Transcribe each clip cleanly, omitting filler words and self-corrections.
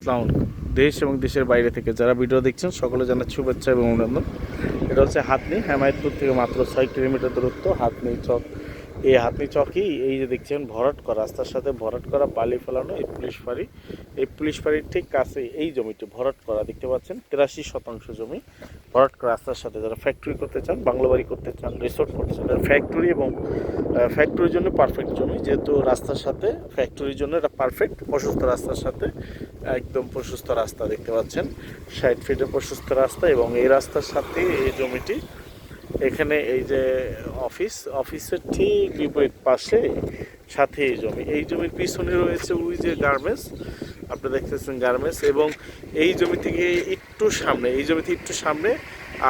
আসসালামু আলাইকুম। দেশ এবং দেশের বাইরে থেকে যারা ভিডিও দেখছেন সকলে জানাচ্ছি শুভেচ্ছা এবং অভিনন্দন। এটা হচ্ছে হাতনি, হেমায়তপুর থেকে মাত্র 6 কিলোমিটার দূরত্ব হাতনি চক। এই হাতনি চকই এই যে দেখছেন ভরাট করা, রাস্তার সাথে ভরাট করা বালি ফেলানো এই পুলিশ ফাঁড়ি। এই পুলিশ ফাঁড়ির ঠিক কাছে এই জমিটি ভরাট করা দেখতে পাচ্ছেন। 83% জমি ভরাট করা রাস্তার সাথে। যারা ফ্যাক্টরি করতে চান, বাংলো বাড়ি করতে চান, রিসোর্ট করতে চান, ফ্যাক্টরি এবং ফ্যাক্টরির জন্য পারফেক্ট জমি, যেহেতু রাস্তার সাথে ফ্যাক্টরির জন্য এটা পারফেক্ট। প্রশস্ত রাস্তার সাথে একদম প্রশস্ত রাস্তা দেখতে পাচ্ছেন, 60 ফিটের প্রশস্ত রাস্তা। এবং এই রাস্তার সাথে এই জমিটি, এখানে এই যে অফিসের ঠিক বিপরীত পাশে সাথে এই জমির পিছনে রয়েছে ওই যে গার্মেন্টস, আপনি দেখতেছেন গার্মেন্টস। এবং এই জমি থেকে একটু সামনে, এই জমি থেকে একটু সামনে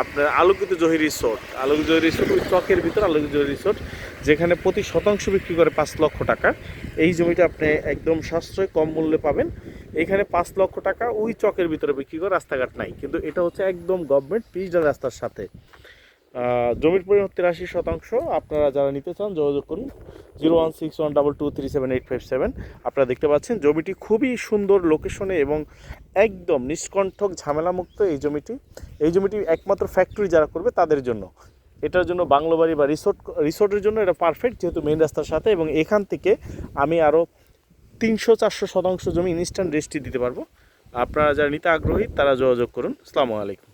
আপনার আলোকিত জহি রিসোর্ট, ওই চকের ভিতর আলোকিত জহি রিসোর্ট, যেখানে প্রতি শতাংশ বিক্রি করে 5 লক্ষ টাকা। এই জমিটা আপনি একদম সাশ্রয় কম মূল্যে পাবেন। এখানে 5 লক্ষ টাকা ওই চকের ভিতরে বিক্রি করে, রাস্তাঘাট নাই, কিন্তু এটা হচ্ছে একদম গভর্নমেন্ট পিচডাল রাস্তার সাথে। জমির পরিমাণ 83%। আপনারা যারা নিতে চান যোগাযোগ করুন 01612237857। আপনারা দেখতে পাচ্ছেন জমিটি খুবই সুন্দর লোকেশনে এবং একদম নিষ্কণ্ঠক ঝামেলামুক্ত। এই জমিটি একমাত্র ফ্যাক্টরি যারা করবে তাদের জন্য, এটার জন্য বাংলো বাড়ি বা রিসোর্টের জন্য এটা পারফেক্ট, যেহেতু মেইন রাস্তার সাথে। এবং এখান থেকে আমি আরও 300-400 শতাংশ জমি ইনস্ট্যান্ট রেজিস্ট্রি দিতে পারবো। আপনারা যারা নিতে আগ্রহী তারা যোগাযোগ করুন। আসসালামু আলাইকুম।